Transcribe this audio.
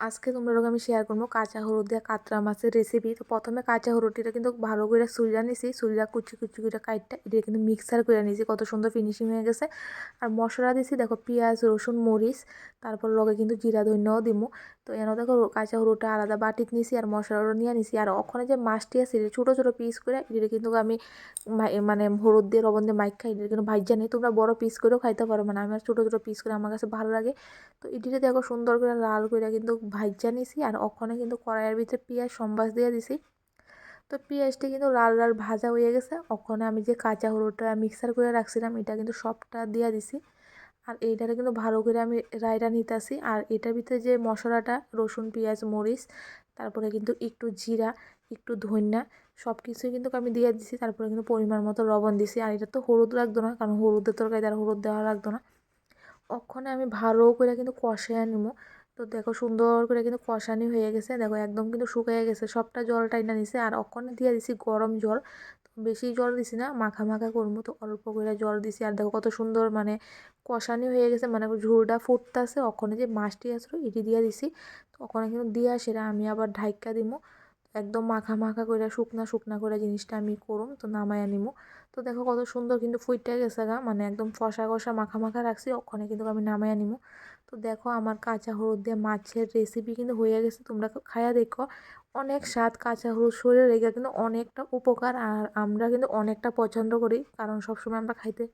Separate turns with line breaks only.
আজকে তোমরা লোক আমি শেয়ার করবো কাঁচা হলুদ দিয়ে কাতলা মাছের রেসিপি। তো প্রথমে কাঁচা হলুদটা কিন্তু ভালো করে সুইলা নিছি, সুইলা কুচি কুচি করে কাটটা এটা কিন্তু মিক্সার করে নিয়েছি, কত সুন্দর ফিনিশিং হয়ে গেছে। আর মশলা দিছি দেখো পেঁয়াজ রসুন মরিচ, তারপর লগে কিন্তু জিরা ধন্যও দিমু। তো এনে দেখো কাঁচা হলুদটা আলাদা বাটিত নিছি আর মশলাটা নিয়ে নিছি। আর ওখানে যে মাছটি আছে ছোটো ছোটো পিস করে এটা কিন্তু আমি মানে হলুদ দিয়ে লবণ দিয়ে মাইক খাই, এটা কিন্তু ভাইজা নেই। তোমরা বড় পিস করেও খাইতে পারো, মানে আমার ছোটো ছোটো পিস করে আমার কাছে ভালো লাগে। তো এটিতে দেখো সুন্দর করে লাল করে কিন্তু ভাইজা নিছি। আর ওখানে কিন্তু কড়াইয়ের ভিতরে পেঁয়াজ সম্বাস দিয়ে দিছি। তো পেঁয়াজটা কিন্তু লাল লাল ভাজা হয়ে গেছে। ওখানে আমি যে কাঁচা হলুদটা মিক্সার করে রাখছিলাম এটা কিন্তু সবটা দিয়ে দিছি। আর এইটারে কিন্তু ভালো করে আমি রাইরা নিতেছি। আর এটার ভিতরে যে মশলাটা রসুন পেঁয়াজ মরিচ, তারপরে কিন্তু একটু জিরা একটু ধনিয়া সব কিছুই কিন্তু আমি দিয়ে দিছি। তারপরে কিন্তু পরিমাণ মতো লবণ দিছি। আর এটা তো হলুদ লাগতো না, কারণ হলুদের তরকারি আর হলুদ দেওয়া লাগতো না। ওখানে আমি ভালো করে কিন্তু কষায় নিবো। তো দেখো সুন্দর করে কিন্তু কষানি হয়ে গেছে, দেখো একদম কিন্তু শুকিয়ে গেছে, সবটা জল টাইনা নিছে। আর ওখানে দিয়ে দিছি গরম জল। তো বেশি জল দিছি না, মাখা মাখা করবো, তো অল্প করে জল দিছি। আর দেখো কত সুন্দর মানে কষানি হয়ে গেছে, মানে ঝোলটা ফুটতেছে। ওখানে যে মাছটি আসলো এটি দিয়ে দিছি। তো ওখানে কিন্তু দিয়া সেটা আমি আবার ঢাইকা দিমু। একদম মাখা মাখা করে শুকনা শুকনা করে জিনিসটা আমি করুম, তো নামায়া নিমু। তো দেখো কত সুন্দর কিন্তু ফুইটা গেছে গা, মানে একদম কষা কষা মাখা মাখা রাখছি, ওখানে কিন্তু আমি নামায়া নিমু। তো দেখো আমার কাঁচা হলুদ দিয়ে মাছের রেসিপি কিন্তু হয়ে গেছে, তোমরা খায়া দেখো। অনেক স্বাদ, কাঁচা হলুদ শরীরে লেগে কিন্তু অনেকটা উপকার। আর আমরা কিন্তু অনেকটা পছন্দ করি, কারণ সবসময় আমরা খাইতে